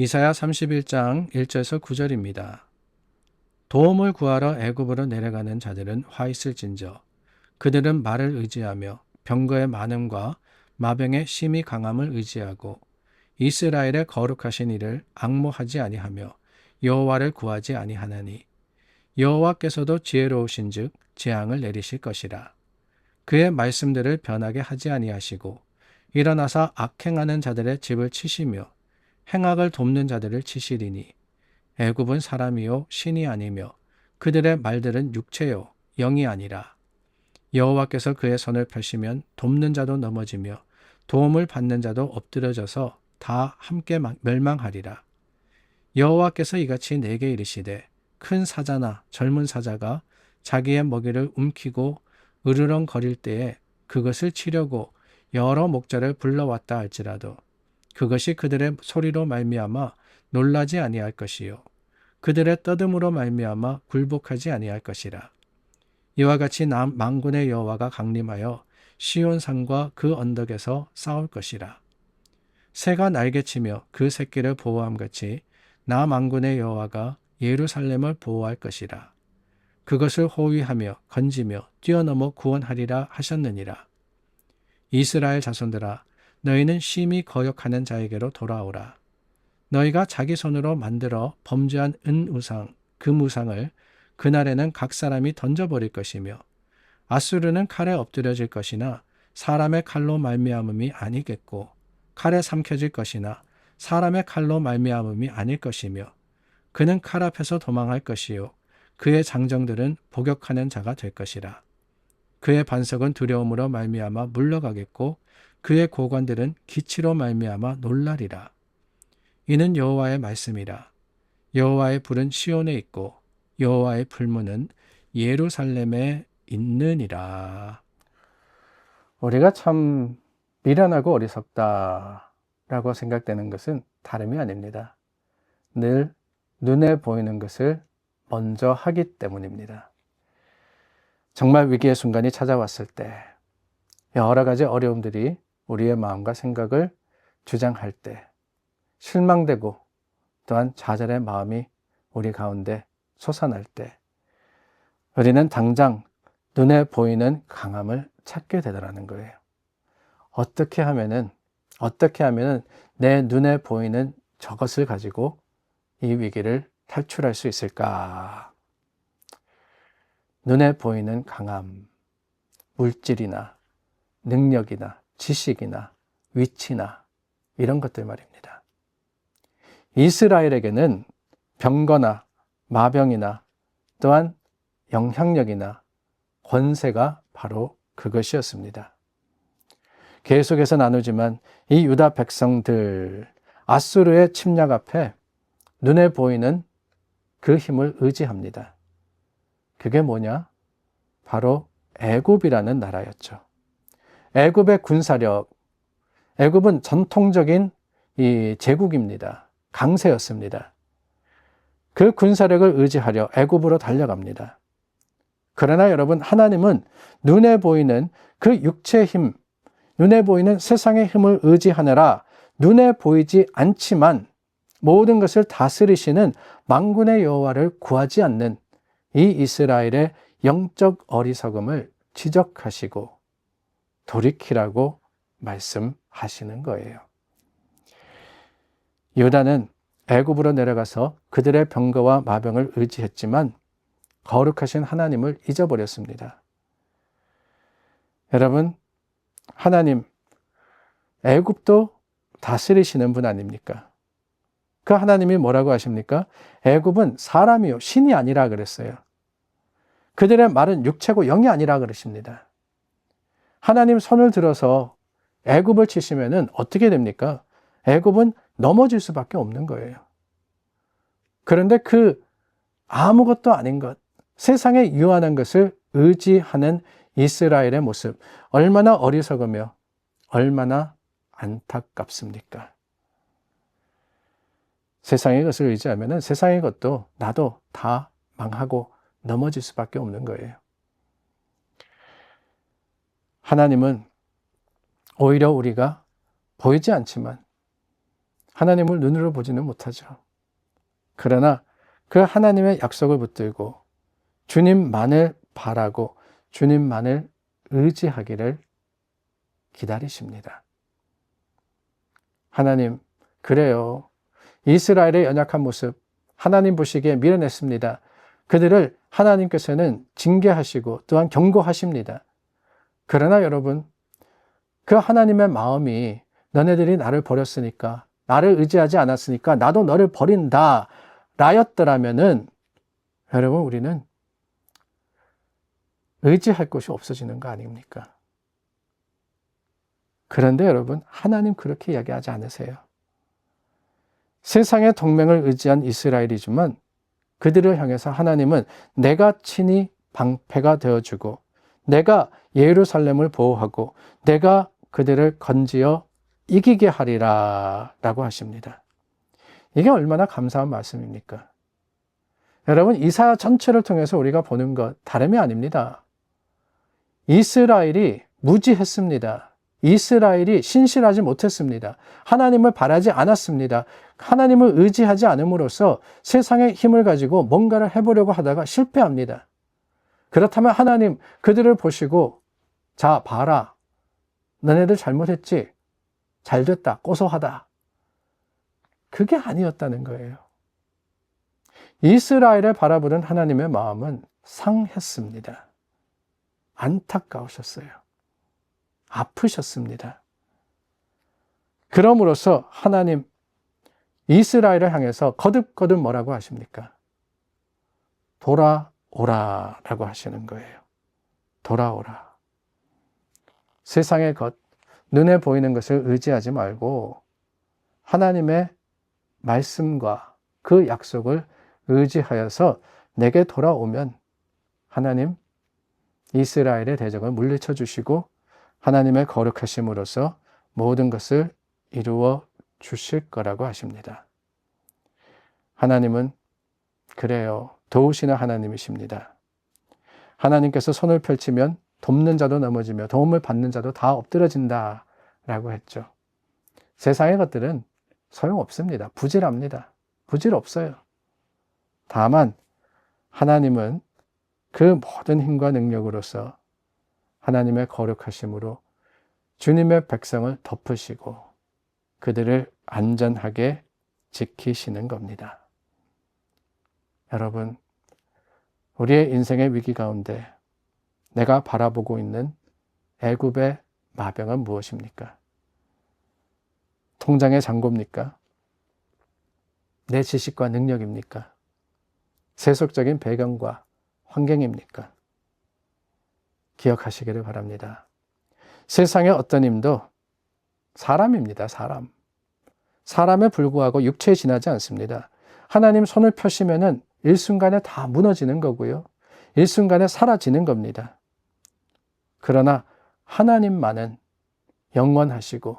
이사야 31장 1절에서 9절입니다. 도움을 구하러 애굽으로 내려가는 자들은 화 있을진저 그들은 말을 의지하며 병거의 많음과 마병의 심히 강함을 의지하고 이스라엘의 거룩하신 이를 앙모하지 아니하며 여호와를 구하지 아니하나니 여호와께서도 지혜로우신즉 재앙을 내리실 것이라. 그의 말씀들을 변하게 하지 아니하시고 일어나사 악행하는 자들의 집을 치시며 행악을 돕는 자들을 치시리니 애굽은 사람이요 신이 아니며 그들의 말들은 육체요 영이 아니라. 여호와께서 그의 손을 펴시면 돕는 자도 넘어지며 도움을 받는 자도 엎드려져서 다 함께 멸망하리라. 여호와께서 이같이 내게 이르시되 큰 사자나 젊은 사자가 자기의 먹이를 움키고 으르렁거릴 때에 그것을 치려고 여러 목자를 불러왔다 할지라도 그것이 그들의 소리로 말미암아 놀라지 아니할 것이요 그들의 떠듬으로 말미암아 굴복하지 아니할 것이라. 이와 같이 만군의 여호와가 강림하여 시온산과 그 언덕에서 싸울 것이라. 새가 날개치며 그 새끼를 보호함같이 나 만군의 여호와가 예루살렘을 보호할 것이라. 그것을 호위하며 건지며 뛰어넘어 구원하리라 하셨느니라. 이스라엘 자손들아, 너희는 심히 거역하는 자에게로 돌아오라. 너희가 자기 손으로 만들어 범죄한 은우상, 금우상을 그날에는 각 사람이 던져버릴 것이며 아수르는 칼에 엎드려질 것이나 사람의 칼로 말미암음이 아니겠고 칼에 삼켜질 것이나 사람의 칼로 말미암음이 아닐 것이며 그는 칼 앞에서 도망할 것이요 그의 장정들은 복역하는 자가 될 것이라. 그의 반석은 두려움으로 말미암아 물러가겠고 그의 고관들은 기치로 말미암아 놀라리라. 이는 여호와의 말씀이라. 여호와의 불은 시온에 있고 여호와의 불문은 예루살렘에 있느니라. 우리가 참 미련하고 어리석다라고 생각되는 것은 다름이 아닙니다. 늘 눈에 보이는 것을 먼저 하기 때문입니다. 정말 위기의 순간이 찾아왔을 때, 여러 가지 어려움들이 우리의 마음과 생각을 주장할 때, 실망되고 또한 좌절의 마음이 우리 가운데 솟아날 때, 우리는 당장 눈에 보이는 강함을 찾게 되더라는 거예요. 어떻게 하면은 내 눈에 보이는 저것을 가지고 이 위기를 탈출할 수 있을까? 눈에 보이는 강함, 물질이나 능력이나 지식이나 위치나 이런 것들 말입니다. 이스라엘에게는 병거나 마병이나 또한 영향력이나 권세가 바로 그것이었습니다. 계속해서 나누지만 이 유다 백성들 아수르의 침략 앞에 눈에 보이는 그 힘을 의지합니다. 그게 뭐냐? 바로 애굽이라는 나라였죠. 애굽의 군사력, 애굽은 전통적인 이 제국입니다. 강세였습니다. 그 군사력을 의지하려 애굽으로 달려갑니다. 그러나 여러분, 하나님은 눈에 보이는 그 육체의 힘, 눈에 보이는 세상의 힘을 의지하느라 눈에 보이지 않지만 모든 것을 다스리시는 만군의 여호와를 구하지 않는 이 이스라엘의 영적 어리석음을 지적하시고 돌이키라고 말씀하시는 거예요. 유다는 애굽으로 내려가서 그들의 병거와 마병을 의지했지만 거룩하신 하나님을 잊어버렸습니다. 여러분, 하나님, 애굽도 다스리시는 분 아닙니까? 그 하나님이 뭐라고 하십니까? 애굽은 사람이요 신이 아니라 그랬어요. 그들의 말은 육체고 영이 아니라 그러십니다. 하나님 손을 들어서 애굽을 치시면은 어떻게 됩니까? 애굽은 넘어질 수밖에 없는 거예요. 그런데 그 아무것도 아닌 것, 세상에 유한한 것을 의지하는 이스라엘의 모습, 얼마나 어리석으며 얼마나 안타깝습니까? 세상의 것을 의지하면 세상의 것도 나도 다 망하고 넘어질 수밖에 없는 거예요. 하나님은 오히려 우리가 보이지 않지만 하나님을 눈으로 보지는 못하죠. 그러나 그 하나님의 약속을 붙들고 주님만을 바라고 주님만을 의지하기를 기다리십니다. 하나님, 그래요. 이스라엘의 연약한 모습 하나님 보시기에 밀어냈습니다. 그들을 하나님께서는 징계하시고 또한 경고하십니다. 그러나 여러분, 그 하나님의 마음이 너네들이 나를 버렸으니까, 나를 의지하지 않았으니까 나도 너를 버린다 라였더라면은 여러분, 우리는 의지할 곳이 없어지는 거 아닙니까? 그런데 여러분, 하나님 그렇게 이야기하지 않으세요. 세상의 동맹을 의지한 이스라엘이지만 그들을 향해서 하나님은 내가 친히 방패가 되어주고 내가 예루살렘을 보호하고 내가 그들을 건지어 이기게 하리라 라고 하십니다. 이게 얼마나 감사한 말씀입니까? 여러분, 이사야 전체를 통해서 우리가 보는 것 다름이 아닙니다. 이스라엘이 무지했습니다. 이스라엘이 신실하지 못했습니다. 하나님을 바라지 않았습니다. 하나님을 의지하지 않음으로써 세상의 힘을 가지고 뭔가를 해보려고 하다가 실패합니다. 그렇다면 하나님 그들을 보시고 자 봐라, 너네들 잘못했지? 잘됐다, 고소하다. 그게 아니었다는 거예요. 이스라엘을 바라보는 하나님의 마음은 상했습니다. 안타까우셨어요. 아프셨습니다. 그럼으로써 하나님 이스라엘을 향해서 거듭거듭 뭐라고 하십니까? 돌아오라 라고 하시는 거예요. 돌아오라. 세상의 것, 눈에 보이는 것을 의지하지 말고 하나님의 말씀과 그 약속을 의지하여서 내게 돌아오면 하나님 이스라엘의 대적을 물리쳐 주시고 하나님의 거룩하심으로써 모든 것을 이루어 주실 거라고 하십니다. 하나님은 그래요. 도우시는 하나님이십니다. 하나님께서 손을 펼치면 돕는 자도 넘어지며 도움을 받는 자도 다 엎드러진다 라고 했죠. 세상의 것들은 소용없습니다. 부질합니다. 부질없어요. 다만 하나님은 그 모든 힘과 능력으로서 하나님의 거룩하심으로 주님의 백성을 덮으시고 그들을 안전하게 지키시는 겁니다. 여러분, 우리의 인생의 위기 가운데 내가 바라보고 있는 애굽의 마병은 무엇입니까? 통장의 잔고입니까? 내 지식과 능력입니까? 세속적인 배경과 환경입니까? 기억하시기를 바랍니다. 세상의 어떤 힘도 사람입니다. 사람. 사람에 불구하고 육체에 지나지 않습니다. 하나님 손을 펴시면은 일순간에 다 무너지는 거고요. 일순간에 사라지는 겁니다. 그러나 하나님만은 영원하시고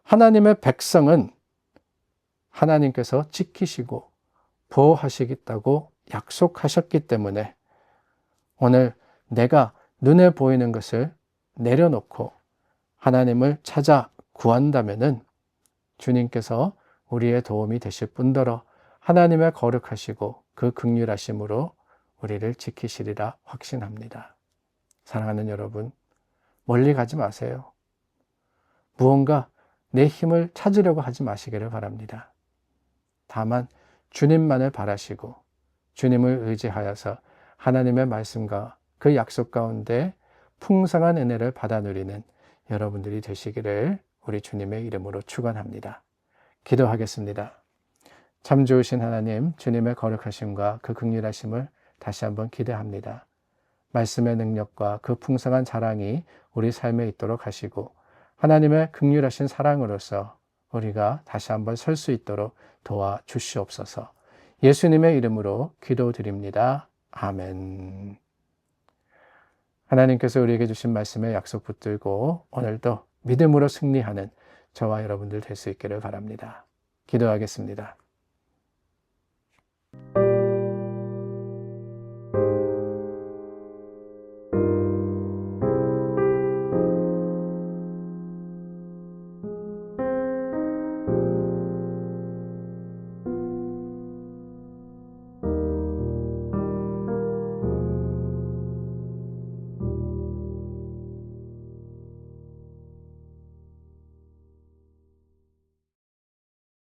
하나님의 백성은 하나님께서 지키시고 보호하시겠다고 약속하셨기 때문에 오늘 내가 눈에 보이는 것을 내려놓고 하나님을 찾아 구한다면은 주님께서 우리의 도움이 되실 뿐더러 하나님의 거룩하시고 그 긍휼하심으로 우리를 지키시리라 확신합니다. 사랑하는 여러분, 멀리 가지 마세요. 무언가 내 힘을 찾으려고 하지 마시기를 바랍니다. 다만 주님만을 바라시고 주님을 의지하여서 하나님의 말씀과 그 약속 가운데 풍성한 은혜를 받아 누리는 여러분들이 되시기를 우리 주님의 이름으로 축원합니다. 기도하겠습니다. 참 좋으신 하나님, 주님의 거룩하심과 그 긍휼하심을 다시 한번 기대합니다. 말씀의 능력과 그 풍성한 자랑이 우리 삶에 있도록 하시고 하나님의 긍휼하신 사랑으로서 우리가 다시 한번 설 수 있도록 도와주시옵소서. 예수님의 이름으로 기도드립니다. 아멘. 하나님께서 우리에게 주신 말씀의 약속 붙들고 오늘도 믿음으로 승리하는 저와 여러분들 될 수 있기를 바랍니다. 기도하겠습니다.